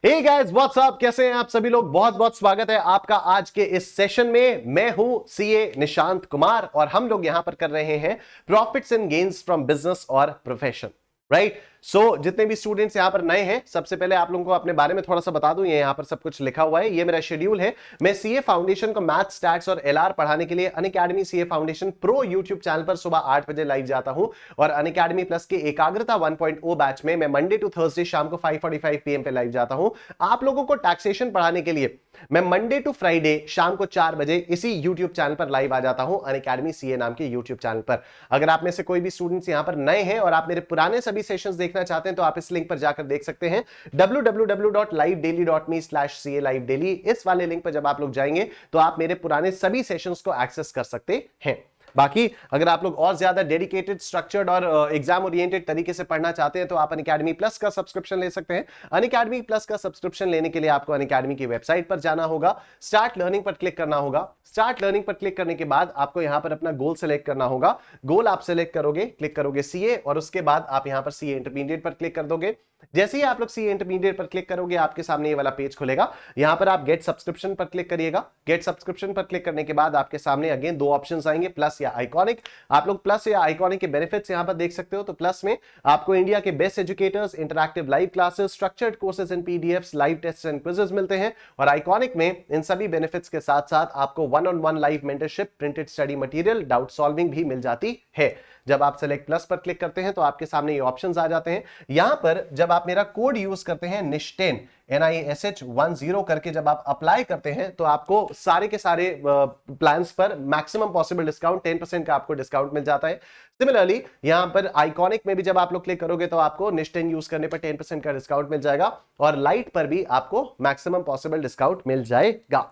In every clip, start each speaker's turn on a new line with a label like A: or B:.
A: Hey guys what's up, कैसे हैं आप सभी लोग। बहुत बहुत स्वागत है आपका आज के इस सेशन में। मैं हूं सीए निशांत कुमार और हम लोग यहां पर कर रहे हैं profits and gains from business और प्रोफेशन। राइट। सो जितने भी स्टूडेंट्स यहां पर नए हैं, सबसे पहले आप लोगों को अपने बारे में थोड़ा सा बता दूं। ये यहां पर सब कुछ लिखा हुआ है, ये मेरा शेड्यूल है। मैं सीए फाउंडेशन को मैथ, स्टैट्स और एलआर पढ़ाने के लिए Unacademy CA foundation pro YouTube channel पर सुबह 8 बजे लाइव जाता हूं और अनअकैडमी प्लस के एकाग्रता 1.0 बैच में मैं मंडे टू थर्सडे शाम को 5:45 PM पे लाइव जाता हूं। आप लोगों को टैक्सेशन पढ़ाने के लिए मैं मंडे टू फ्राइडे शाम को 4 बजे इसी यूट्यूब चैनल पर लाइव आ जाता हूं, अनअकैडमी सीए नाम के यूट्यूब चैनल पर। अगर आप में से कोई भी स्टूडेंट्स यहां पर नए हैं और आप मेरे पुराने सभी सेशंस देखना चाहते हैं तो आप इस लिंक पर जाकर देख सकते हैं, www.livedaily.me/ca-livedaily। इस वाले लिंक पर जब आप लोग जाएंगे तो आप मेरे पुराने सभी सेशंस को एक्सेस कर सकते हैं। बाकी अगर आप लोग और ज्यादा डेडिकेटेड, स्ट्रक्चर्ड और एग्जाम ओरिएंटेड तरीके से पढ़ना चाहते हैं तो आप अनअकैडमी प्लस का सब्सक्रिप्शन ले सकते हैं। अनअकैडमी प्लस का सब्सक्रिप्शन लेने के लिए आपको अनअकैडमी की वेबसाइट पर जाना होगा, स्टार्ट लर्निंग पर क्लिक करना होगा। स्टार्ट लर्निंग पर क्लिक करने के बाद आपको यहां पर अपना गोल सेलेक्ट करना होगा। गोल आप सेलेक्ट करोगे, क्लिक करोगे सीए और उसके बाद आप यहां पर सीए इंटरमीडिएट पर क्लिक कर दोगे। जैसे ही आप लोग सीए इंटरमीडिएट पर क्लिक करोगे आपके सामने ये वाला पेज खुलेगा। यहां पर आप गेट सब्सक्रिप्शन पर क्लिक करिएगा। गेट सब्सक्रिप्शन पर क्लिक करने के बाद आपके सामने अगेन दो ऑप्शंस आएंगे, प्लस या आइकॉनिक। आप लोग प्लस या आइकॉनिक के बेनिफिट्स यहां पर देख सकते हो। तो प्लस में आपको इंडिया के best educators, interactive live classes, structured courses and PDFs, live test and quizzes मिलते हैं। और आइकॉनिक में इन सभी बेनिफिट्स के साथ साथ आपको 1-on-1 live mentorship, printed study material, doubt solving भी मिल जाती है। जब आप सेलेक्ट प्लस पर क्लिक करते हैं तो आपके सामने ये ऑप्शंस आ जाते हैं। यहां पर जब आप मेरा कोड यूज करते हैं निश10 NISH10 करके जब आप अप्लाई करते हैं तो आपको सारे के सारे प्लान्स पर मैक्सिमम पॉसिबल डिस्काउंट 10% का आपको डिस्काउंट मिल जाता है। सिमिलरली यहां पर आइकॉनिक में भी जब आप लोग क्लिक करोगे तो आपको निश10 यूज करने पर 10% का डिस्काउंट मिल जाएगा और लाइट पर भी आपको मैक्सिमम पॉसिबल डिस्काउंट मिल जाएगा।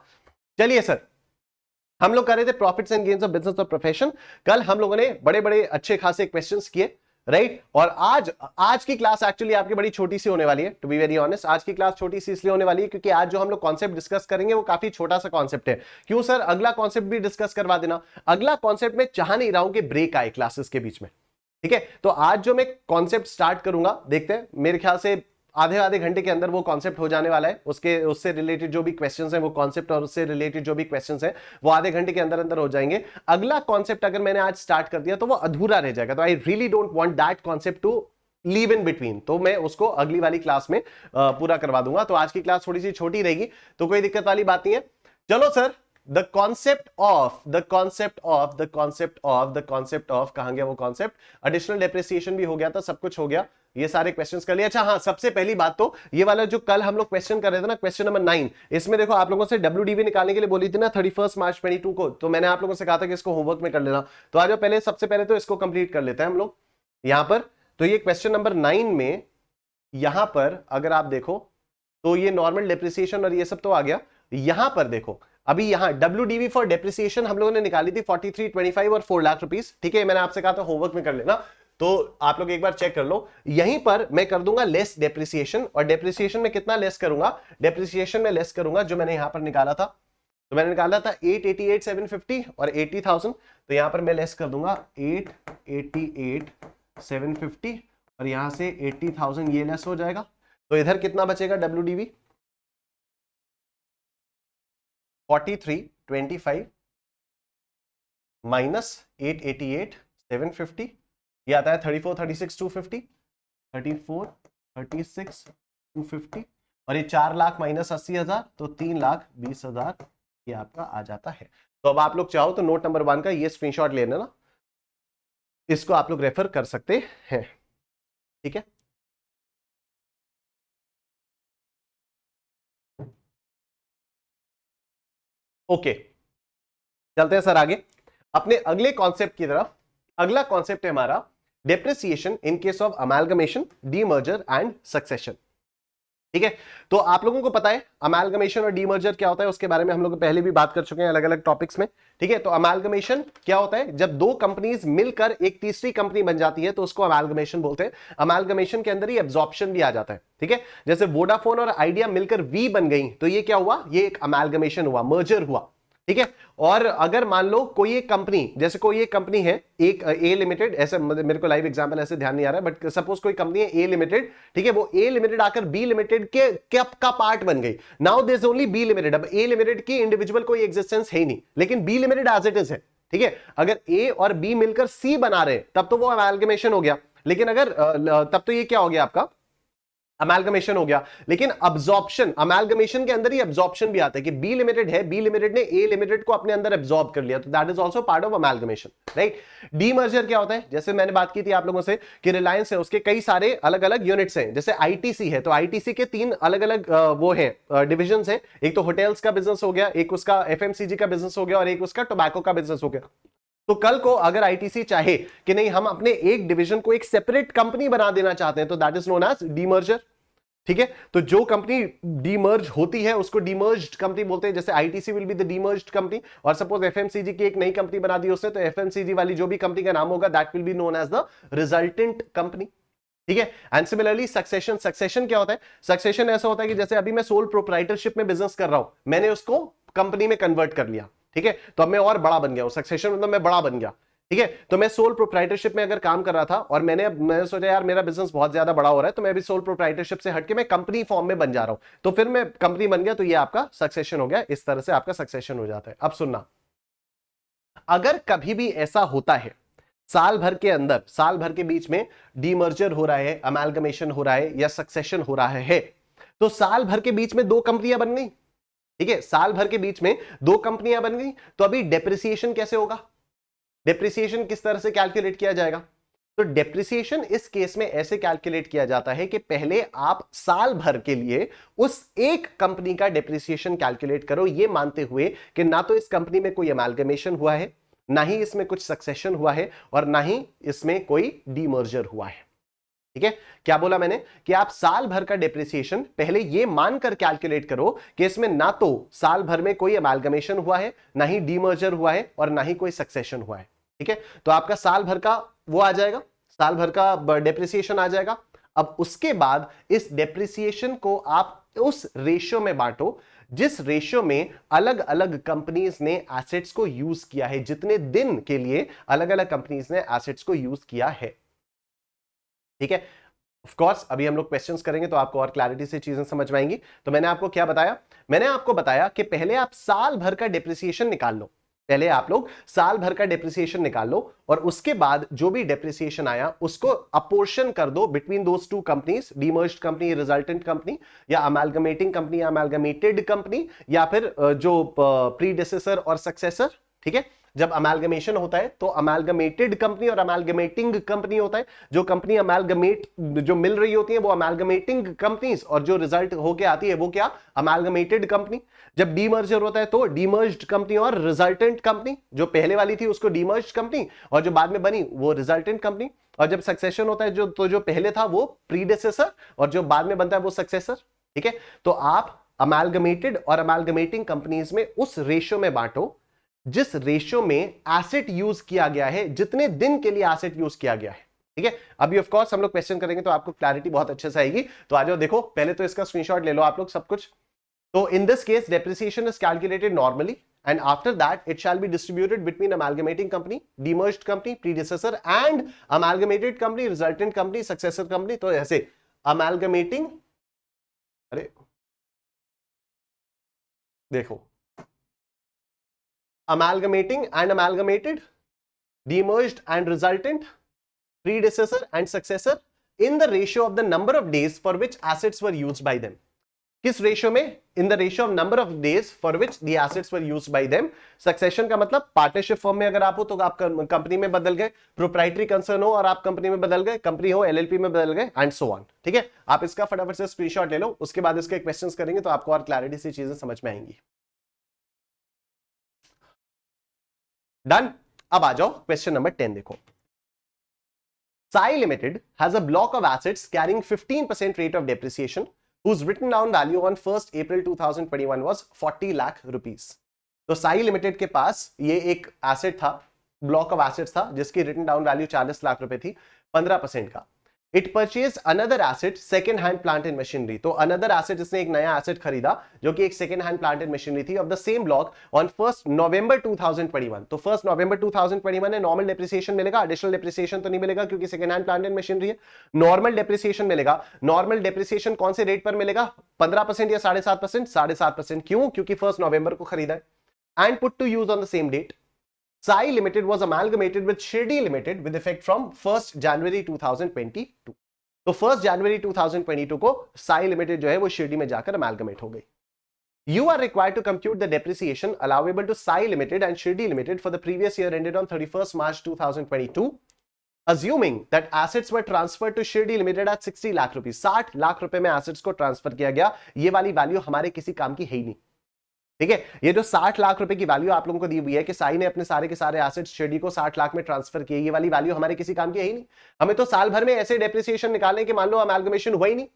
A: चलिए सर, हम लोग कर रहे थे profits and gains of business और प्रोफेशन। कल हम लोगों ने बड़े बड़े अच्छे खासे क्वेश्चंस किए, राइट। और आज की क्लास एक्चुअली आपकी बड़ी छोटी सी होने वाली है। टू बी वेरी ऑनेस्ट, आज की क्लास छोटी सी इसलिए होने वाली है क्योंकि आज जो हम लोग कॉन्सेप्ट डिस्कस करेंगे वो काफी छोटा सा कॉन्सेप्ट है। क्यों सर, अगला कॉन्सेप्ट भी डिस्कस करवा देना। अगला कॉन्सेप्ट में चाह नहीं रहा हूं कि ब्रेक आए क्लासेस के बीच में, ठीक है। तो आज जो मैं कॉन्सेप्ट स्टार्ट करूंगा, देखते हैं, मेरे ख्याल से आधे घंटे के अंदर वो कॉन्सेप्ट हो जाने वाला है। उससे रिलेटेड जो भी क्वेश्चंस हैं वो कॉन्सेप्ट और उससे रिलेटेड जो भी क्वेश्चंस हैं वो आधे घंटे के अंदर अंदर हो जाएंगे। अगला कॉन्सेप्ट अगर मैंने आज स्टार्ट कर दिया तो वो अधूरा रह जाएगा। तो I really don't want that concept to leave in between. तो मैं उसको अगली वाली क्लास में पूरा करवा दूंगा। तो आज की क्लास थोड़ी सी छोटी रहेगी तो कोई दिक्कत वाली बात नहीं है। चलो सर, द कॉन्सेप्ट ऑफ कहां गया वो कॉन्सेप्ट। एडिशनल डेप्रिसिएशन भी हो गया था, सब कुछ हो गया, ये सारे क्वेश्चंस कर लिए। अच्छा हाँ, सबसे पहली बात तो ये वाला जो कल हम लोग क्वेश्चन कर रहे थे ना, क्वेश्चन नंबर 9, इसमें देखो आप लोगों से WDV निकालने के लिए बोली थी ना 31 मार्च 22 को। तो मैंने आप लोगों से कहा था कि इसको होमवर्क में कर लेना। तो आज पहले सबसे पहले तो इसको कंप्लीट कर लेते हैं हम लोग यहां पर। तो ये क्वेश्चन नंबर 9 में यहां पर अगर आप देखो तो ये नॉर्मल डेप्रिसिएशन और ये सब तो आ गया। यहां पर देखो अभी यहां WDV फॉर डेप्रिसिएशन हम लोगों ने निकाली थी 43, 25 और 4 लाख रुपीस, ठीक है। मैंने आपसे कहा था होमवर्क में कर लेना, तो आप लोग एक बार चेक कर लो। यहीं पर मैं कर दूंगा लेस डेप्रिसिएशन। और डेप्रिसिएशन में कितना लेस करूंगा? डेप्रिसिएशन में लेस करूंगा जो मैंने यहां पर निकाला था। तो मैंने निकाला था 888,750 और 80,000। तो यहां पर मैं लेस कर दूंगा 888,750 और यहां से 80,000 ये लेस हो जाएगा। तो इधर कितना बचेगा WDV? 4325 माइनस 888,750, ये आता है 34,36,250, 34,36,250 और ये 4 लाख माइनस 80,000 तो 3,20,000 ये आपका आ जाता है। तो अब आप लोग चाहो तो नोट नंबर 1 का ये स्क्रीनशॉट ले लेना, इसको आप लोग रेफर कर सकते हैं, ठीक है। ओके, चलते हैं सर आगे अपने अगले कॉन्सेप्ट की तरफ। अगला कॉन्सेप्ट है हमारा depreciation in case of amalgamation, demerger and succession, ठीक है। तो आप लोगों को पता है अमैल्गमेशन और डीमर्जर क्या होता है, उसके बारे में हम लोग पहले भी बात कर चुके हैं अलग अलग टॉपिक्स में, ठीक है। तो अमैल्गमेशन क्या होता है? जब दो कंपनीज मिलकर एक तीसरी कंपनी बन जाती है तो उसको अमैल्गमेशन बोलते हैं। अमैल्गमेशन के अंदर ही एब्जॉर्प्शन भी आ जाता है, ठीक है। जैसे वोडाफोन और आइडिया मिलकर वी बन गई तो ये क्या हुआ? ये एक अमैल्गमेशन हुआ, मर्जर हुआ, ठीक है। और अगर मान लो कोई एक कंपनी, जैसे कोई एक कंपनी है, एक ए लिमिटेड, ऐसे मेरे को लाइव एग्जांपल ऐसे ध्यान नहीं आ रहा है, बट सपोज कोई कंपनी है ए लिमिटेड, ठीक है, वो ए लिमिटेड आकर बी लिमिटेड के का पार्ट बन गई। Now there is only B limited. अब ए लिमिटेड की इंडिविजुअल कोई एग्जिस्टेंस है ही नहीं, लेकिन B limited as it is है, ठीक है। अगर ए और बी मिलकर सी बना रहे तब तो वो अमालगमेशन हो गया, लेकिन अगर तब तो ये क्या हो गया आपका, अमेलगमेशन हो गया। लेकिन अब्जॉर्प्शन, अमेलगमेशन के अंदर ही अब्जॉर्प्शन भी आता है कि बी लिमिटेड है, बी लिमिटेड ने ए लिमिटेड को अपने अंदर अब्जॉर्ब कर लिया, तो that is also part of amalgamation, right. Demerger क्या होता है, जैसे मैंने बात की थी आप लोगों से कि रिलायंस है, उसके कई सारे अलग अलग यूनिट्स हैं। जैसे आईटीसी है, तो आईटीसी के 3 अलग अलग वो है डिविजन है, एक तो होटल्स का बिजनेस हो गया, एक उसका एफएमसीजी का बिजनेस हो गया, और एक उसका टोबैको का बिजनेस हो गया। तो कल को अगर आईटीसी चाहे कि नहीं हम अपने एक डिवीजन को एक सेपरेट कंपनी बना देना चाहते हैं, तो that is known as demerger, ठीक है। तो जो कंपनी डीमर्ज होती है उसको डीमर्ज्ड कंपनी बोलते हैं। जैसे ITC will be the demerged company, और सपोज एफएमसीजी की एक नई कंपनी बना दी उसने, तो एफएमसीजी वाली जो भी कंपनी का नाम होगा that will be known as the resultant company, ठीक है। एंड सिमिलरली सक्सेशन, सक्सेशन क्या होता है, सक्सेशन ऐसा होता है कि जैसे अभी मैं सोल प्रोप्राइटरशिप में बिजनेस कर रहा हूं, मैंने उसको कंपनी में कन्वर्ट कर लिया, ठीक है, तो अब मैं और बड़ा बन गया हूं। सक्सेशन मतलब मैं बड़ा बन गया, ठीक है। तो मैं सोल प्रोप्राइटरशिप में अगर काम कर रहा था और मैंने सोचा यार मेरा बिजनेस बहुत ज्यादा बड़ा हो रहा है, तो मैं भी सोल प्रोप्राइटरशिप से हटके मैं कंपनी फॉर्म में बन जा रहा हूं, तो फिर मैं कंपनी बन गया, तो ये आपका सक्सेशन हो गया। इस तरह से आपका सक्सेशन हो जाता है। अब सुनना, अगर कभी भी ऐसा होता है साल भर के अंदर, साल भर के बीच में डीमर्जर हो रहा है, अमेलगमेशन हो रहा है, या सक्सेशन हो रहा है, तो साल भर के बीच में 2 कंपनियां बन गई, ठीक है, साल भर के बीच में 2 कंपनियां बन गई, तो अभी डेप्रिसिएशन कैसे होगा, डेप्रिसिएशन किस तरह से कैलकुलेट किया जाएगा। तो डेप्रिसिएशन इस केस में ऐसे कैलकुलेट किया जाता है कि पहले आप साल भर के लिए उस एक कंपनी का डेप्रिसिएशन कैलकुलेट करो, ये मानते हुए कि ना तो इस कंपनी में कोई अमेलगमेशन हुआ है, ना ही इसमें कुछ सक्सेशन हुआ है, और ना ही इसमें कोई डीमर्जर हुआ है, ठीक है। क्या बोला मैंने कि आप साल भर का डेप्रिसिएशन पहले ये मानकर कैलकुलेट करो कि इसमें ना तो साल भर में कोई अमेलगमेशन हुआ है, ना ही डीमर्जर हुआ है, और ना ही कोई सक्सेशन हुआ है, ठीक है। तो आपका साल भर का वो आ जाएगा, साल भर का डेप्रिसिएशन आ जाएगा। अब उसके बाद इस डेप्रिसिएशन को आप उस रेशियो में बांटो जिस रेशियो में अलग अलग कंपनीज ने एसेट्स को यूज किया है, जितने दिन के लिए अलग अलग कंपनीज ने एसेट्स को यूज किया है, ठीक है। ऑफ कोर्स अभी हम लोग क्वेश्चंस करेंगे तो आपको और क्लैरिटी से चीजें समझ में आएंगी। तो मैंने आपको क्या बताया, मैंने आपको बताया कि पहले आप साल भर का डेप्रिसिएशन निकाल लो, पहले आप लोग साल भर का डेप्रिसिएशन निकाल लो, और उसके बाद जो भी डेप्रिसिएशन आया उसको अपोर्शन कर दो between those 2 companies, demerged company, resultant company, या अमेलगमेटिंग कंपनी, अमेलगमेटेड कंपनी, या फिर जो प्रीडेसेसर और सक्सेसर, ठीक है। जब अमेलगमेशन होता है तो अमेलगमेटेड कंपनी और अमेलगमेटिंग कंपनी होता है। जो कंपनी अमेलगमेट जो मिल रही होती है वो अमेलगमेटिंग कंपनीज, और जो रिजल्ट होके आती है वो क्या, अमेलगमेटेड कंपनी। जब डीमर्जर होता है तो डीमर्ज्ड कंपनी और रिजल्टेंट कंपनी, जो पहले वाली थी उसको डीमर्ज्ड कंपनी, और जो बाद में बनी वो रिजल्टेंट कंपनी। और जब सक्सेशन होता है जो पहले था वो प्रीडेसेसर, और जो बाद में बनता है वो सक्सेसर, ठीक है। तो आप अमेलगमेटेड और अमेलगमेटिंग कंपनीज में उस रेशियो में बांटो जिस रेशियो में एसेट यूज किया गया है, जितने दिन के लिए एसेट यूज किया गया है, ठीक है। अभी ऑफ कोर्स हम लोग क्वेश्चन करेंगे तो आपको क्लैरिटी बहुत अच्छे से आएगी। तो आ जाओ, देखो पहले तो इसका स्क्रीनशॉट ले लो आप लोग सब कुछ। तो in this case depreciation is calculated normally, and after that it shall be distributed between amalgamating company, demerged company, predecessor and amalgamated company, resultant company, successor company। तो ऐसे amalgamating, अरे देखो, amalgamating and amalgamated, demerged and resultant, predecessor and successor in the ratio of the number of days for which assets were used by them। किस ratio में, in the ratio of number of days for which the assets were used by them. Succession का मतलब partnership form में अगर आप हो तो आप कंपनी में बदल गए, प्रोप्राइटरी कंसर्न हो और आप कंपनी में बदल गए, कंपनी हो एलएलपी में बदल गए, एंड सो ऑन, ठीक है। आप इसका फटाफट से स्क्रीनशॉट ले लो, उसके बाद इसके क्वेश्चंस करेंगे तो आपको और क्लैरिटी से चीजें समझ में आएंगी। डन। अब आ जाओ क्वेश्चन नंबर 10 देखो। Sai Limited has a block of assets carrying 15% rate of depreciation whose written down value on 1st April 2021 was 40 lakh rupees। तो साई लिमिटेड के पास ये एक एसेट था, ब्लॉक ऑफ एसेट्स था जिसकी रिटन डाउन वैल्यू 40 लाख रुपए थी, 15% का। It purchase another asset second hand plant and machinery. तो अनदर एसेट, इसने एक नया एसेट खरीदा जो कि एक second hand plant and machinery थी of the same block on 1 नवंबर 2021। तो 1 नवंबर 2021 है। नॉर्मल डेप्रिसिएशन मिलेगा, एडिशनल डेप्रिसिएशन तो नहीं मिलेगा क्योंकि second hand plant and machinery है। नॉर्मल डेप्रिसिएशन मिलेगा। नॉर्मल डेप्रिसिएशन कौन से रेट पर मिलेगा? 15% या 7.5%? 7.5%। क्यों? क्योंकि 1 नवंबर को खरीदा है। And put to use on the same date. Sai Limited was amalgamated with Shirdi Limited with effect from 1st January 2022। तो 1st January 2022 को Sai Limited जो है वो शिरडी में जाकर amalgamate हो गई। You are required to compute the depreciation allowable to Sai Limited and Shirdi Limited for the previous year ended on 31st March 2022, assuming that assets were transferred to Shirdi Limited at 60 lakh रुपए। 60 लाख रुपए में assets को transfer किया गया। ये वाली value हमारे किसी काम की है ही नहीं, ठीक है। ये जो 60 लाख रुपए की वैल्यू आप लोगों को दी हुई है कि साई ने अपने सारे के सारे एसेट्स शिरडी को 60 लाख में ट्रांसफर किए, ये वाली वैल्यू हमारे किसी काम की है ही नहीं। हमें तो साल भर में ऐसे डेप्रिसिएशन निकालने कि मान लो अमैल्गमेशन हुआ ही नहीं।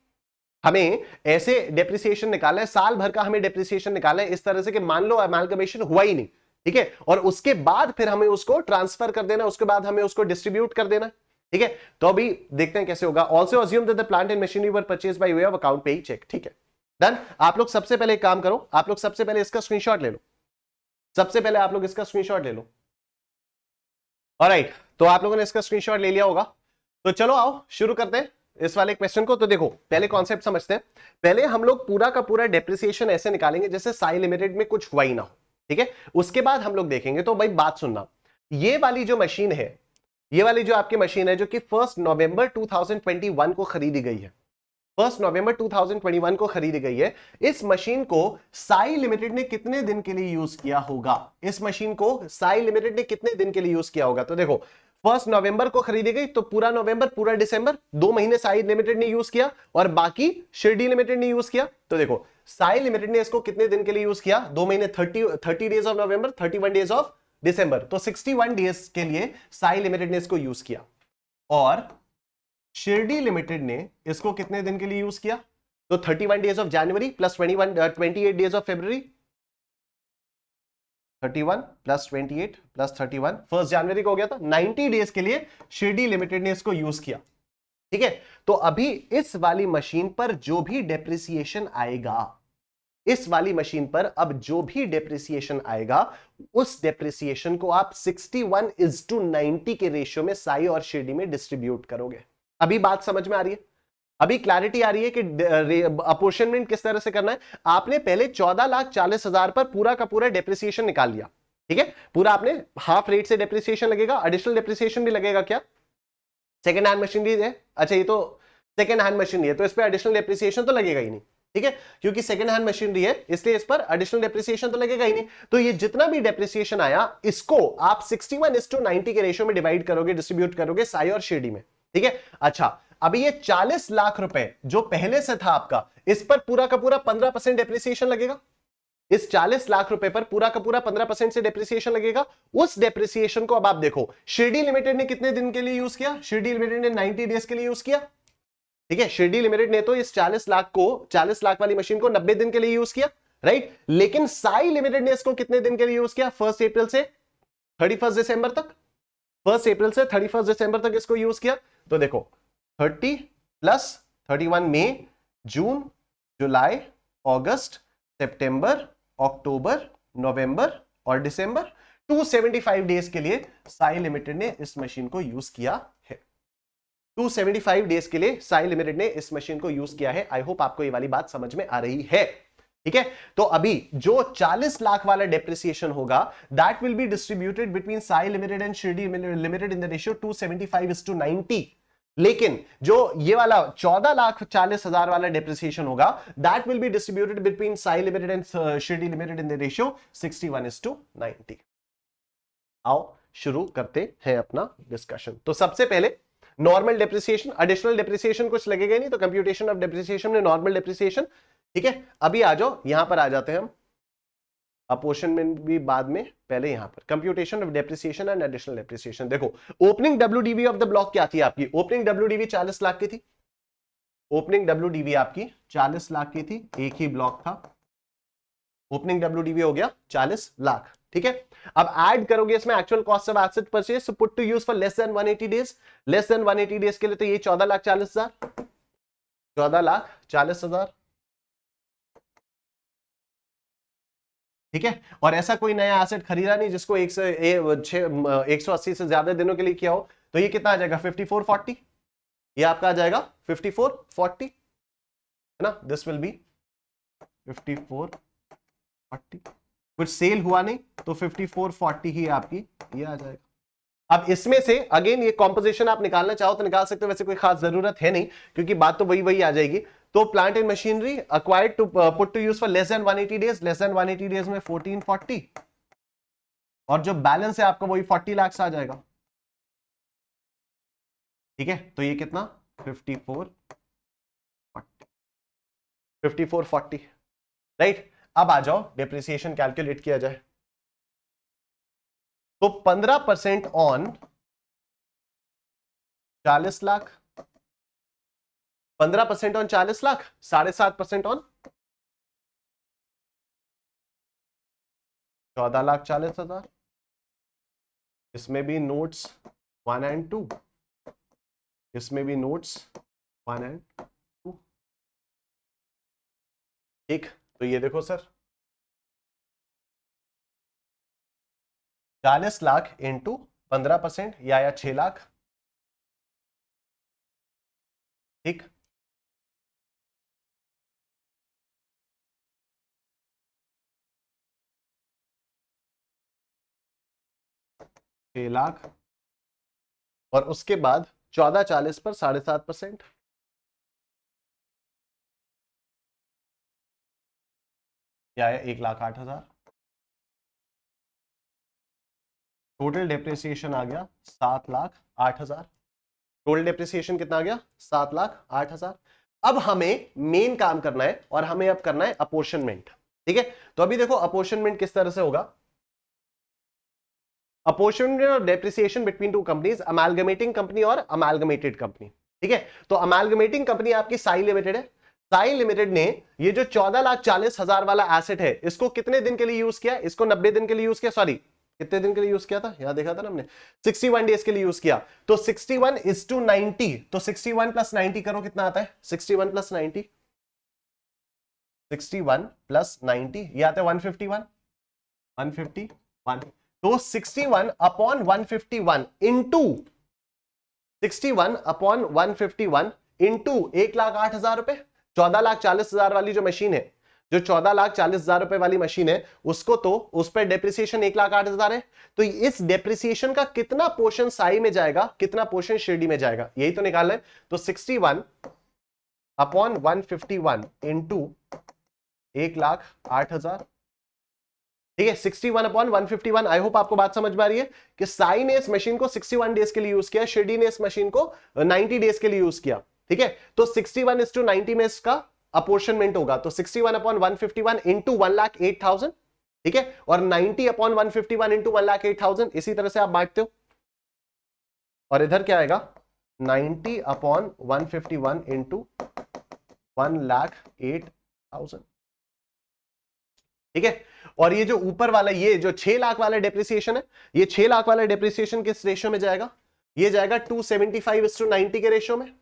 A: हमें ऐसे डेप्रिसिएशन निकालना है, साल भर का हमें डेप्रिसिएशन निकालना है इस तरह से कि मान लो अमैल्गमेशन हुआ ही नहीं, ठीक है, और उसके बाद फिर हमें उसको ट्रांसफर कर देना, उसके बाद हमें उसको डिस्ट्रीब्यूट कर देना, ठीक है। तो अभी देखते हैं कैसे होगा। Also assume that the plant and machinery were purchase by way of account paying cheque, ठीक है, डन। आप लोग सबसे पहले एक काम करो, आप लोग सबसे पहले इसका स्क्रीनशॉट ले लो। सबसे पहले आप लोग इसका स्क्रीनशॉट ले लो। ऑलराइट, तो आप लोगों ने इसका स्क्रीनशॉट ले लिया होगा। तो चलो आओ शुरू करते हैं इस वाले क्वेश्चन को। तो देखो पहले कॉन्सेप्ट समझते हैं। पहले हम लोग पूरा का पूरा डेप्रिसिएशन ऐसे निकालेंगे जैसे साई लिमिटेड में कुछ हुआ ही ना हो, ठीक है। उसके बाद हम लोग देखेंगे। तो भाई बात सुनना, ये वाली जो मशीन है, ये वाली जो आपकी मशीन है जो कि 1 नवंबर 2021 को खरीदी गई है, 1 नवंबर 2021 को खरीदी गई है। इस मशीन को साई लिमिटेड ने कितने दिन के लिए यूज किया होगा? इस मशीन को साई लिमिटेड ने कितने दिन के लिए यूज किया होगा? तो देखो 1 नवंबर को खरीदी गई तो पूरा नवंबर पूरा दिसंबर 2 महीने साई लिमिटेड ने यूज किया और बाकी शिरडी लिमिटेड ने यूज किया। तो देखो साई लिमिटेड ने इसको कितने दिन के लिए यूज किया? 2 महीने, 30 days of November, 31 days of December, तो 61 डेज के लिए साई लिमिटेड ने इसको यूज किया। और शिरडी लिमिटेड ने इसको कितने दिन के लिए यूज किया? तो 31 days of January plus 28 days of February, 31 plus 28 plus 31, 1 जनवरी को हो गया था। 90 डेज के लिए शिरडी लिमिटेड ने इसको यूज किया, ठीक है। तो अभी इस वाली मशीन पर जो भी डेप्रिसिएशन आएगा, इस वाली मशीन पर अब जो भी डेप्रिसिएशन आएगा, उस डेप्रिसिएशन को आप 61:90 के रेशियो में साई और शिरडी में डिस्ट्रीब्यूट करोगे। अभी बात समझ में आ रही है? अभी क्लैरिटी आ रही है कि अपोर्शनमेंट किस तरह से करना है? आपने पहले 14,40,000 पर पूरा का पूरा डेप्रिसिएशन निकाल लिया, ठीक है। पूरा आपने हाफ रेट से डेप्रिसिएशन लगेगा, एडिशनल डेप्रिसिएशन भी लगेगा क्या? सेकेंड हैंड मशीनरी है, अच्छा ये तो सेकेंड हैंड मशीनरी है तो इस पर एडिशनल डेप्रिसिएशन तो लगेगा ही नहीं, ठीक है, क्योंकि सेकेंड हैंड मशीनरी है इसलिए इस पर एडिशनल डेप्रिसिएशन तो लगेगा ही नहीं। तो ये जितना भी डेप्रिसिएशन आया इसको आप 61:90 के रेशियो में डिवाइड करोगे, डिस्ट्रीब्यूट करोगे साई और शिरडी में, ठीक है। अच्छा अभी ये 40 लाख रुपए जो पहले से था आपका, इस पर पूरा का पूरा 15% डेप्रिसिएशन लगेगा। इस 40 लाख रुपए पर पूरा का पूरा 15% से डेप्रिसिएशन लगेगा। उस डेप्रिसिएशन को अब आप देखो शिरडी लिमिटेड ने कितने दिन के लिए यूज किया? शिरडी लिमिटेड ने 90 डेज के लिए यूज किया, ठीक है। शिरडी लिमिटेड ने तो इस 40 लाख वाली मशीन को 90 दिन के लिए यूज किया, राइट। लेकिन साई लिमिटेड ने इसको कितने दिन के लिए यूज किया? 1 अप्रैल से 31 दिसंबर तक, 1 अप्रैल से 31 दिसंबर तक इसको यूज किया। तो देखो 30 प्लस 31 मई, जून, जुलाई, अगस्त, सितंबर, अक्टूबर, नवंबर और दिसंबर, 275 डेज के लिए साई लिमिटेड ने इस मशीन को यूज किया है। 275 डेज के लिए साई लिमिटेड ने इस मशीन को यूज किया है। आई होप आपको ये वाली बात समझ में आ रही है, ठीक है। तो अभी जो 40 लाख वाला डेप्रिसिएशन होगा that will be distributed between Sai limited and Shirdi limited in the ratio 275:90। लेकिन जो ये वाला 14,40,000 वाला डेप्रिसिएशन होगा that will be distributed between Sai limited and Shirdi limited in the ratio 61:90। आओ शुरू करते हैं अपना डिस्कशन। तो सबसे पहले नॉर्मल डेप्रिसिएशन, एडिशनल डेप्रिसिएशन कुछ लगेगा नहीं, तो कंप्यूटेशन ऑफ डेप्रिसिएशन में नॉर्मल डेप्रिसिएशन, ठीक है। अभी आ जाओ यहां पर आ जाते हैं हम, अपोर्शनमेंट भी बाद में, पहले यहां पर computation of depreciation and additional depreciation. देखो opening WDV of the block क्या थी आपकी? ओपनिंग डब्ल्यूडीवी 40 लाख की थी। ओपनिंग डब्ल्यूडीवी आपकी 40 लाख की थी, एक ही ब्लॉक था। ओपनिंग डब्ल्यूडीवी हो गया 40 लाख, ठीक है। अब ऐड करोगे इसमें actual cost of asset purchase put to use for less than 180 days, less than 180 days के लिए तो ये 14,40,000, 14,40,000, ठीक है। और ऐसा कोई नया एसेट खरीदा नहीं जिसको 180 से ज्यादा दिनों के लिए किया हो, तो ये कितना आ जाएगा 5440, ये आपका आ जाएगा 5440, है ना, दिस विल बी 5440। कुछ सेल हुआ नहीं तो 5440 ही आपकी ये आ जाएगा। अब इसमें से अगेन ये कॉम्पोजिशन आप निकालना चाहो तो निकाल सकते हो, वैसे कोई खास जरूरत है नहीं क्योंकि बात तो वही वही आ जाएगी। तो plant and machinery acquired to put to use for less than 180 days, less than 180 days में 1440, और जो बैलेंस है आपका वही 40 लाख आ जाएगा, ठीक है। तो ये कितना 5440, राइट। अब आ जाओ डेप्रिसिएशन कैलकुलेट किया जाए, तो 15% on 40 lakh, 15% on 40 lakh, 7.5% on 14,40,000। इसमें भी नोट्स 1 एंड 2, इसमें भी नोट्स 1 एंड 2, ठीक। तो ये देखो सर 40 लाख इंटू 15% या 6 लाख, ठीक। छह लाख, और उसके बाद 14,40 पर 7.5%, या 1,08,000। टोटल डेप्रिसिएशन आ गया 7,08,000। टोटल डेप्रिसिएशन कितना आ गया 7,08,000। अब हमें मेन काम करना है और हमें अब करना है अपोर्शनमेंट, ठीक है। तो अभी देखो अपोर्शनमेंट किस तरह से होगा, अपोर्शनमेंट और depreciation between two companies, amalgamating company और अमालगमेटेड कंपनी, ठीक है। तो अमालगमेटिंग कंपनी आपकी साई लिमिटेड है। साई लिमिटेड ने ये जो 14,40,000 वाला एसेट है इसको कितने दिन के लिए यूज किया, इसको 90 दिन के लिए यूज किया, सॉरी कितने दिन के लिए यूज किया था, यहां देखा था ना हमने 61 डेज के लिए यूज किया। तो 61:90, तो 61 प्लस 90 करो कितना आता है, 61 प्लस 90, 61 प्लस 90 ये आता है 151, 151। तो 61 अपॉन 151 इंटू 61 अपॉन 151 इंटू 1,08,000 रुपए, 14,40,000 वाली जो मशीन है, जो 14,40,000 रुपए वाली मशीन है उसको, तो उस पर डेप्रिसिएशन 1,08,000 है। तो इस डेप्रिसिएशन का कितना पोर्शन साई में जाएगा, कितना पोर्शन शिरडी में जाएगा, यही तो निकालना है। तो 61 अपॉन 151 इंटू 1,08,000, ठीक है। 61 अपॉन 151। आई होप आपको बात समझ में आ रही है कि साई ने इस मशीन को 61 डेज के लिए यूज किया, शिरडी ने इस मशीन को 90 डेज के लिए यूज किया, ठीक है। तो 61:90 में इसका अपोर्शनमेंट होगा। तो 61 अपॉन 151 इंटू 1,08,000, ठीक है, और 90 अपॉन 151 इंटू 1,08,000, इसी तरह से आप बांटते हो। और इधर क्या आएगा 90 अपॉन 151 इंटू 1,08,000, ठीक है। और ये जो ऊपर वाला, ये जो 6 लाख वाला डेप्रिसिएशन है, ये 6 लाख वाला डेप्रिसिएशन किस रेशियो में जाएगा, ये जाएगा 275:90 के रेशियो में।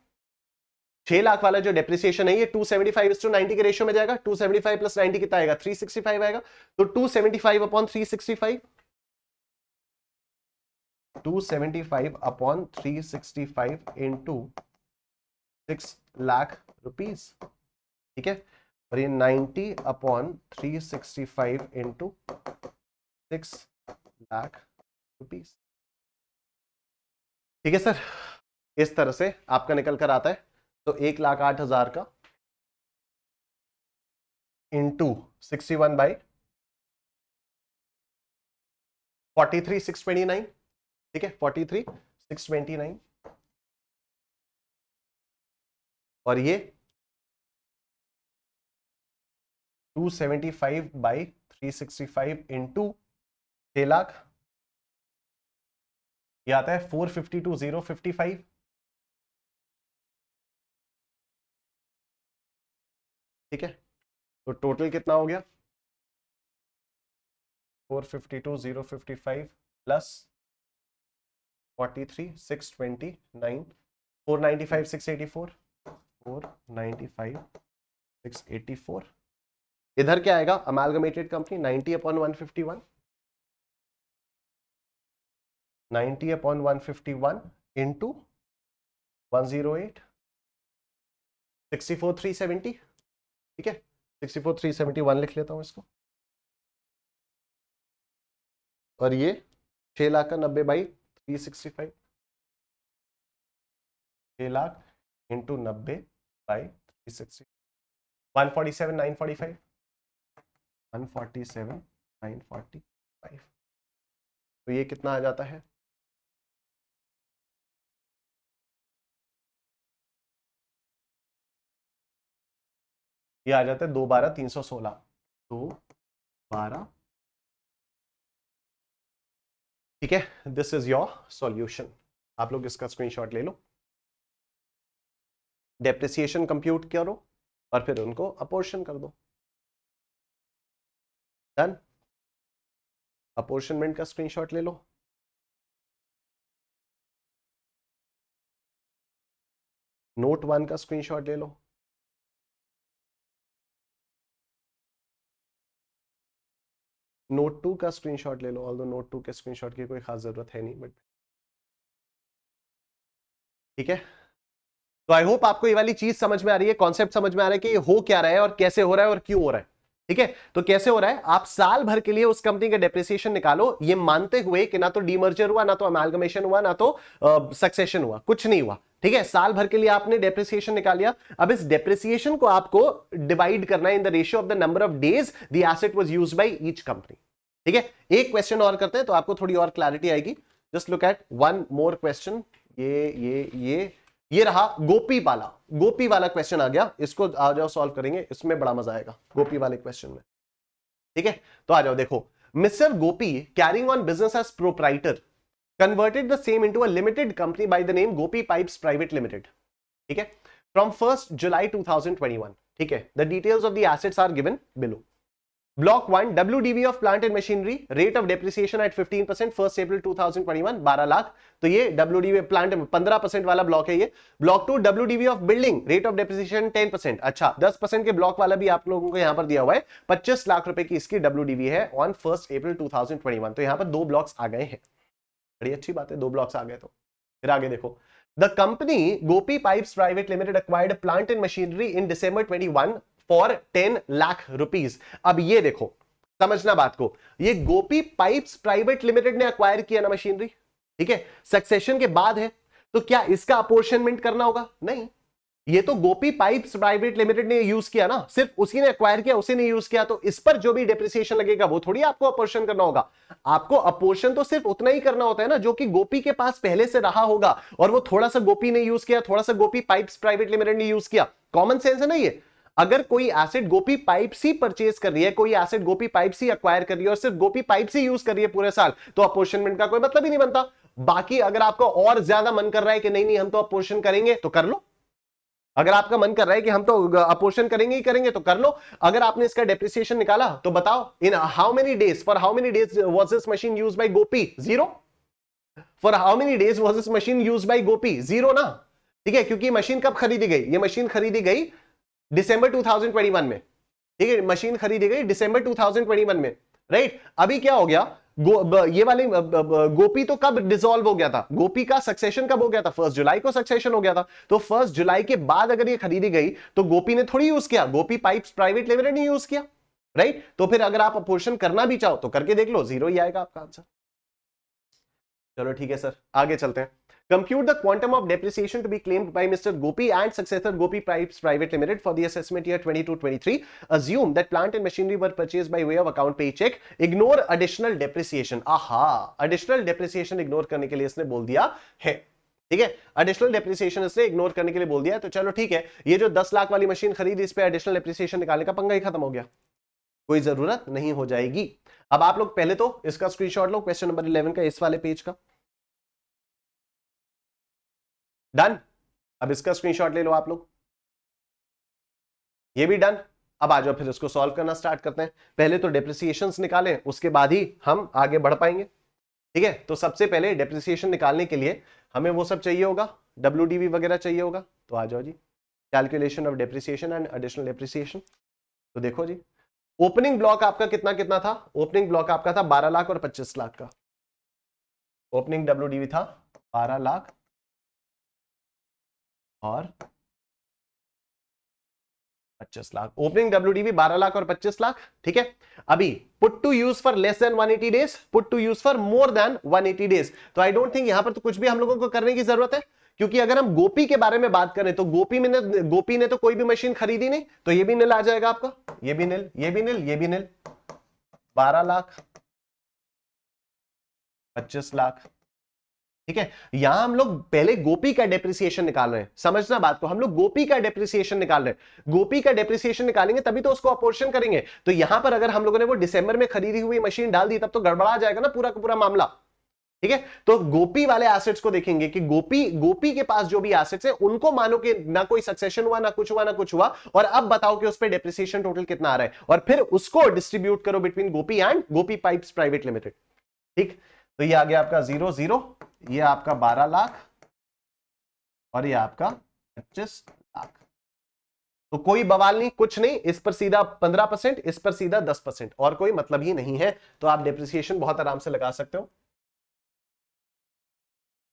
A: 6 लाख वाला जो डेप्रिसिएशन है ये 275:90 के रेशियो में जाएगा। 275 प्लस 90 कितना आएगा 365 आएगा। तो 275 upon 365, 275 upon 365 into 6 lakh rupees, ठीक है। और ये 90 अपॉन 365 इंटू 6 लाख रुपीज, ठीक है सर। इस तरह से आपका निकल कर आता है। तो 1,08,000 का इंटू 61 बाई 43,629, ठीक है, 43,629, और ये 275 बाई 365 इंटू 6 लाख, ये आता है 452,055, ठीक है। तो टोटल कितना हो गया 452,055 प्लस 43, 629, 495, 684, 495, 684। इधर क्या आएगा? अमालगमेटेड कंपनी 90/151, 90/151 इंटू 108, 64,370। ठीक है, 64,371 लिख लेता हूं इसको। और ये 6,90,365, 6,00,000 इंटू 90/360, 147,945, 147,945। तो ये कितना आ जाता है? ये आ जाता है 2,12,316, 2,12। ठीक है, दिस इज योर सॉल्यूशन। आप लोग इसका स्क्रीनशॉट ले लो, डेप्रिसिएशन कंप्यूट करो और फिर उनको अपोर्शन कर दो। डन। अपोर्शनमेंट का स्क्रीनशॉट ले लो। नोट 1 का स्क्रीनशॉट ले लो। नोट 2 का स्क्रीनशॉट ले लो, ऑल्दो नोट 2 के स्क्रीनशॉट की कोई खास जरूरत है नहीं, बट ठीक है। तो आई होप आपको ये वाली चीज समझ में आ रही है, कॉन्सेप्ट समझ में आ रहा है कि ये हो क्या रहा है और कैसे हो रहा है और क्यों हो रहा है। ठीक है, तो कैसे हो रहा है? आप साल भर के लिए उस कंपनी का डेप्रिसिएशन निकालो, ये मानते हुए कि ना तो डीमर्जर हुआ, ना तो अमालगमेशन हुआ, ना तो सक्सेशन हुआ, कुछ नहीं हुआ। ठीक है, साल भर के लिए आपने डेप्रिसिएशन निकाल लिया। अब इस डेप्रिसिएशन को आपको डिवाइड करना है in the ratio of the number of days the asset was used by each company. ठीक है, एक क्वेश्चन और करते हैं तो आपको थोड़ी और क्लैरिटी आएगी। Just look at one more question. ये रहा गोपी वाला क्वेश्चन आ गया। इसको आ जाओ सॉल्व करेंगे, इसमें बड़ा मजा आएगा गोपी वाले क्वेश्चन में। ठीक है, तो आ जाओ देखो। Mister Gopi carrying on business as proprietor converted the same into a limited company by the name Gopi pipes private limited. ठीक है, फ्रॉम 1st July 2021। ठीक है, the details of the assets are given below. Block 1 WDV of plant and machinery, rate of depreciation at 15%, 1st April 2021, 12 lakh. तो ये WDV plant 15% वाला block है ये। Block 2 WDV of building, rate of depreciation 10%। अच्छा, 10% के block वाला भी आप लोगों को यहां पर दिया हुआ है। 25 लाख रुपए की इसकी WDV है ऑन 1st April 2021। तो यहां पर दो ब्लॉक्स आ गए हैं, बड़ी अच्छी बात है, दो ब्लॉक्स आ गए। तो फिर आगे देखो। The company Gopi pipes private limited acquired plant and machinery in December 21 for 10 lakh rupees. अब ये देखो, समझना बात को, ये गोपी पाइप्स प्राइवेट लिमिटेड ने एक्वायर किया ना मशीनरी। ठीक है, सक्सेशन के बाद है, तो क्या इसका अपोर्शनमेंट करना होगा? नहीं, ये तो गोपी पाइप्स प्राइवेट लिमिटेड ने यूज किया ना, सिर्फ उसी ने एक्वायर किया, उसी ने यूज किया। तो इस पर जो भी डेप्रिसिएशन लगेगा वो थोड़ी आपको अपोर्शन करना होगा। आपको अपोर्शन तो सिर्फ उतना ही करना होता है ना जो कि गोपी के पास पहले से रहा होगा, और वो थोड़ा सा गोपी ने यूज किया, थोड़ा सा गोपी पाइप्स प्राइवेट लिमिटेड ने यूज किया। कॉमन सेंस है ना ये। अगर कोई एसेट गोपी पाइप्स ही परचेज कर रही है, कोई एसेट गोपी पाइप्स ही एक्वायर कर रही है और सिर्फ गोपी पाइप्स ही यूज कर रही है पूरे साल, तो अपोर्शनमेंट का कोई मतलब ही नहीं बनता। बाकी अगर आपको और ज्यादा मन कर रहा है कि नहीं नहीं हम तो अपोर्शन करेंगे, तो कर लो। अगर आपका मन कर रहा है कि हम तो अपोर्शन करेंगे ही करेंगे, तो कर लो। अगर आपने इसका डेप्रिसिएशन निकाला तो बताओ, in how many days, for how many days was this machine used by Gopi? Zero. For how many days was this machine used by Gopi? Zero ना। ठीक है, क्योंकि मशीन कब खरीदी गई? ये मशीन खरीदी गई दिसंबर 2021 में। ठीक है, मशीन खरीदी गई दिसंबर 2021 में, राइट। अभी क्या हो गया, ये वाली गोपी तो कब डिसॉल्व हो गया था? गोपी का सक्सेशन कब हो गया था? 1 जुलाई को सक्सेशन हो गया था। तो 1 जुलाई के बाद अगर ये खरीदी गई तो गोपी ने थोड़ी यूज किया, गोपी पाइप्स प्राइवेट लिमिटेड ने यूज किया, राइट। तो फिर अगर आप अपोर्शन करना भी चाहो तो करके देख लो, जीरो ही आएगा आपका आंसर। चलो ठीक है सर, आगे चलते हैं। Compute the quantum of depreciation to be claimed by Mr. Gopi and successor Gopi Pipes Private Limited for the assessment year 22-23. Assume that plant and machinery were purchased by way of account pay check. Ignore additional depreciation. आहा, additional depreciation ignore करने के लिए इसने बोल दिया है। ठीक है, एडिशनल डेप्रिसिएशन इसने इग्नोर करने के लिए बोल दिया है। तो चलो ठीक है, ये जो 10 लाख वाली मशीन खरीदी, इस पे एडिशनल डेप्रिसिएशन निकालने का पंगा ही खत्म हो गया, कोई जरूरत नहीं हो जाएगी। अब आप लोग पहले तो इसका स्क्रीनशॉट लो, क्वेश्चन नंबर 11 का, इस वाले पेज का। डन। अब इसका स्क्रीनशॉट ले लो आप लोग, ये भी डन। अब आ जाओ फिर इसको सॉल्व करना स्टार्ट करते हैं। पहले तो डेप्रिसिएशंस निकालें, उसके बाद ही हम आगे बढ़ पाएंगे। ठीक है, तो सबसे पहले डेप्रिसिएशन निकालने के लिए हमें वो सब चाहिए होगा, WDV वगैरह चाहिए होगा। तो आ जाओ जी, calculation of depreciation and additional depreciation. तो देखो जी, ओपनिंग ब्लॉक आपका कितना कितना था? ओपनिंग ब्लॉक आपका था 12 लाख और 25 लाख का। ओपनिंग WDV था 12 लाख और 25 लाख। ओपनिंग WDV 12 लाख और 25 लाख। ठीक है, अभी put to use for less than 180 days, put to use for more than 180 days. तो आई डोंट थिंक यहां पर तो कुछ भी हम लोगों को करने की जरूरत है, क्योंकि अगर हम गोपी के बारे में बात करें तो गोपी ने तो कोई भी मशीन खरीदी नहीं, तो ये भी नील आ जाएगा आपका, ये भी नील, ये भी नील, ये भी नील। 12 लाख 25 लाख। ठीक है, यहां हम लोग पहले गोपी का डेप्रिसिएशन निकाल रहे हैं, समझना बात को, हम लोग गोपी का डेप्रिसिएशन निकाल रहे हैं। गोपी का डेप्रिसिएशन निकालेंगे तभी तो उसको अपोर्शन करेंगे। तो यहां पर अगर हम लोगों ने वो दिसंबर में खरीदी हुई मशीन डाल दी तब तो गड़बड़ा जाएगा ना पूरा का पूरा मामला। ठीक है, तो गोपी वाले एसेट्स को देखेंगे कि गोपी के पास जो भी एसेट्स है उनको मानो कि ना कोई सक्सेशन हुआ, ना कुछ हुआ, ना कुछ हुआ, और अब बताओ कि उस पर डेप्रिसिएशन टोटल कितना आ रहा है, और फिर उसको डिस्ट्रीब्यूट करो between Gopi and Gopi pipes private limited. ठीक, तो ये आ गया आपका 0 0, ये आपका 12 लाख और ये आपका 25 लाख। तो कोई बवाल नहीं, कुछ नहीं, इस पर सीधा 15%, इस पर सीधा 10%, और कोई मतलब ही नहीं है। तो आप डेप्रिसिएशन बहुत आराम से लगा सकते हो।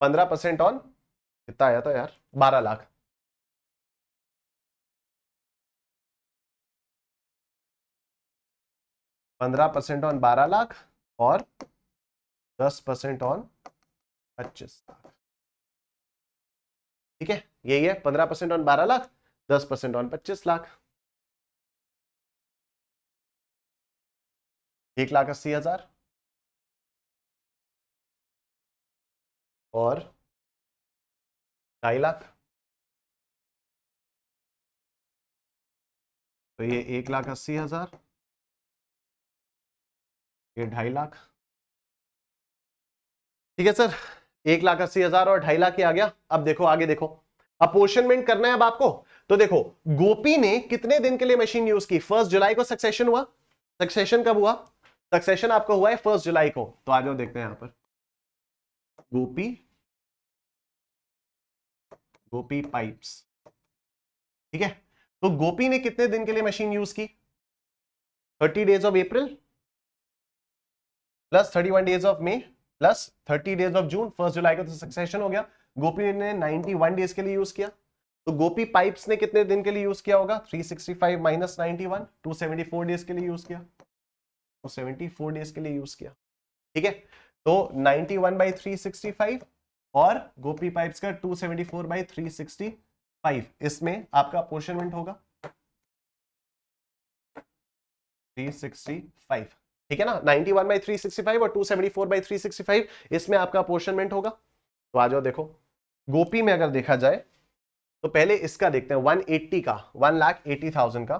A: 15% ऑन कितना आया था यार? 12 लाख। 15% ऑन 12 लाख और 10% ऑन 25 लाख। ठीक है, यही है, 15% ऑन 12 लाख, 10% ऑन 25 लाख। 1,80,000 और 2.5 लाख। तो ये 1,80,000, ये 2.5 लाख। ठीक है सर, 1,80,000 और 2.5 लाख ही आ गया। अब देखो आगे देखो, अपोर्शनमेंट करना है अब आपको। तो देखो, गोपी ने कितने दिन के लिए मशीन यूज की? 1 जुलाई को सक्सेशन हुआ। सक्सेशन कब हुआ? सक्सेशन आपको हुआ है 1 जुलाई को। तो आ जाओ देखते हैं यहां पर, गोपी, गोपी पाइप्स। ठीक है, तो गोपी ने कितने दिन के लिए मशीन यूज की? 30 days of April plus 31 days of May plus 30 days of June. 1 जुलाई को तो सक्सेशन हो गया। गोपी ने 91 डेज के लिए यूज किया। तो गोपी पाइप्स ने कितने दिन के लिए यूज किया होगा? 365 माइनस 91, 274 डेज के लिए यूज किया। 274 डेज के लिए यूज किया। ठीक है, तो 91 बाई 365 और गोपी पाइप्स का 274 बाई 365, इसमें आपका अपोर्शनमेंट होगा 365। ठीक है ना, 91 बाई 365 और 274 बाई 365, इसमें आपका अपोर्शनमेंट होगा। तो आ जाओ देखो, गोपी में अगर देखा जाए तो पहले इसका देखते हैं, 180 का, 1,80,000 का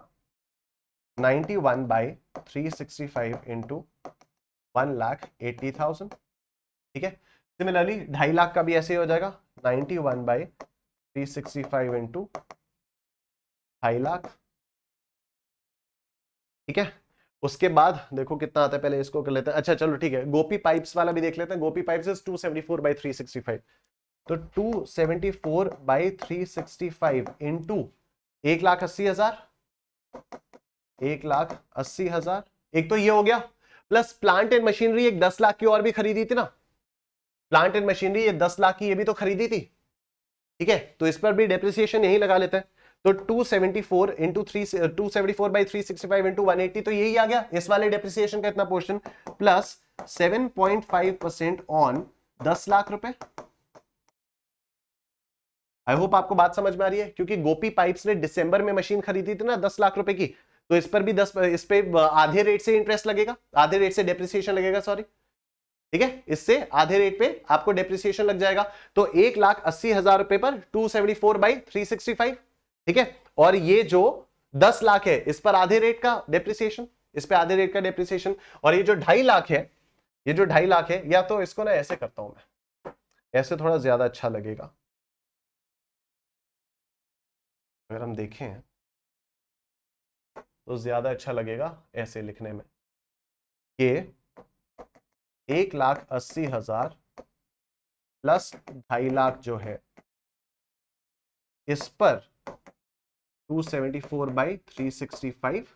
A: 91 बाई 365 इंटू 1,80,000। ठीक है, सिमिलरली 2.5 लाख का भी ऐसे ही हो जाएगा, 91 बाई 365 इंटू 2.5 लाख। ठीक है, उसके बाद देखो कितना आता है, पहले इसको कर लेते हैं। अच्छा चलो ठीक है, गोपी पाइप्स वाला भी देख लेते हैं। गोपी पाइप्स इज 274 बाई 365। तो 274 बाई 365 इंटू 1,80,000, 1,80,000, एक तो ये हो गया, प्लस प्लांट एंड मशीनरी एक 10 लाख की और भी खरीदी थी ना। प्लांट एंड मशीनरी ये 10 लाख की ये भी तो खरीदी थी। ठीक है, तो इस पर भी डेप्रिसिएशन यही लगा लेते हैं। तो 274 इंटू 274 बाई 365 इंटू 180, तो यही आ गया इस वाले डेप्रिसिएशन का इतना पोर्शन, प्लस 7.5% ऑन 10 लाख रुपए। आई होप आपको बात समझ में आ रही है, क्योंकि गोपी पाइप्स ने दिसंबर में मशीन खरीदी थी ना 10 लाख रुपए की, तो इस पर भी 10, इस पे आधे रेट से इंटरेस्ट लगेगा, आधे रेट से डेप्रिसिएशन लगेगा, सॉरी। ठीक है, इससे आधे रेट पे आपको डेप्रिसिएशन लग जाएगा। तो 1,80,000 रुपए पर 274 बाई 365। ठीक है, और ये जो 10 लाख है इस पर आधे रेट का डेप्रिसिएशन, इस पे आधे रेट का डेप्रिसिएशन। और ये जो 2.5 लाख है, ये जो 2.5 लाख है, या तो इसको ना ऐसे करता हूं मैं, ऐसे थोड़ा ज्यादा अच्छा लगेगा। अगर हम देखें तो ज्यादा अच्छा लगेगा ऐसे लिखने में कि 1,80,000 प्लस 2.5 लाख जो है इस पर 274/365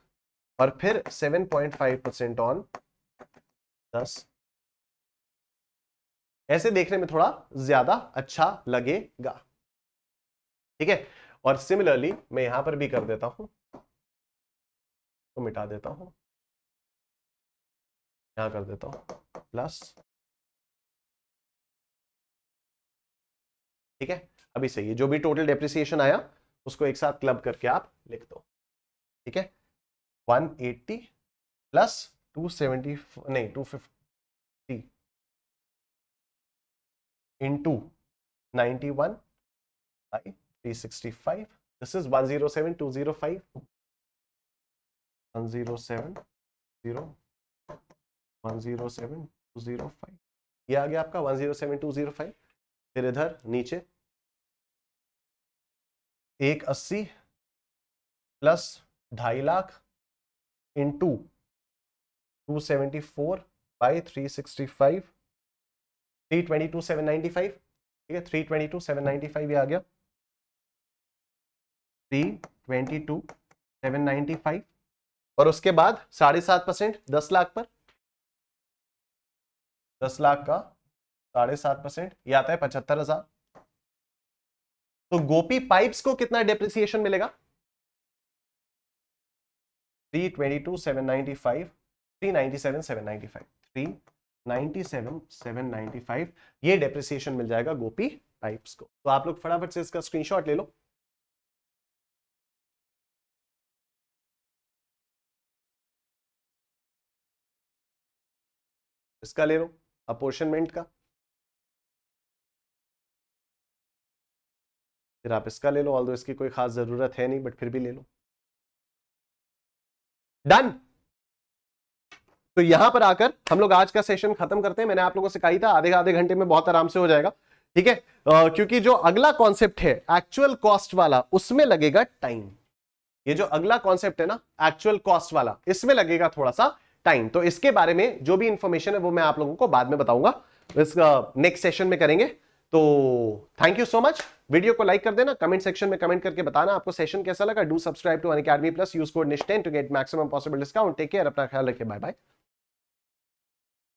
A: और फिर 7.5% ऑन 10। ऐसे देखने में थोड़ा ज्यादा अच्छा लगेगा, ठीक है। और सिमिलरली मैं यहां पर भी कर देता हूं, तो मिटा देता हूं, यहां कर देता हूं प्लस, ठीक है। अभी सही है, जो भी टोटल डेप्रिसिएशन आया उसको एक साथ क्लब करके आप लिख दो, ठीक है। 180 प्लस 270 नहीं 250 इंटू 91/365, दिस इज 107,205 107,205, ये आ गया आपका 107,205। फिर इधर नीचे 180 प्लस 2.5 लाख इंटू 274/365, 322,795, ठीक है। 322,795 ये आ गया, 322,795। और उसके बाद 7.5%, 10 लाख पर, 10 लाख का 7.5% ये आता है 75,000। तो गोपी पाइप्स को कितना डेप्रिसिएशन मिलेगा? 322,795, 397,795, 397,795 ये डेप्रिसिएशन मिल जाएगा गोपी पाइप्स को। तो आप लोग फटाफट से इसका स्क्रीनशॉट ले लो। इसका ले लो अपोर्शनमेंट का, फिर आप इसका ले लो, ऑल्दो इसकी कोई खास जरूरत है नहीं बट फिर भी ले लो। डन। तो यहां पर आकर हम लोग आज का सेशन खत्म करते हैं। मैंने आप लोगों से कहा था आधे आधे घंटे में बहुत आराम से हो जाएगा, ठीक है। क्योंकि जो अगला कॉन्सेप्ट है एक्चुअल कॉस्ट वाला, उसमें लगेगा टाइम। ये जो अगला कॉन्सेप्ट है ना एक्चुअल कॉस्ट वाला, इसमें लगेगा थोड़ा सा टाइम। तो इसके बारे में जो भी इंफॉर्मेशन है वो मैं आप लोगों को बाद में बताऊंगा, इस नेक्स्ट सेशन में करेंगे। तो thank you so much. Video को लाइक कर देना, कमेंट सेक्शन में कमेंट करके बताना आपको सेशन कैसा लगा। Do subscribe to Unacademy plus, use code NISH10 to get maximum possible discount. Take care, अपना ख्याल रखिए, बाय बाय।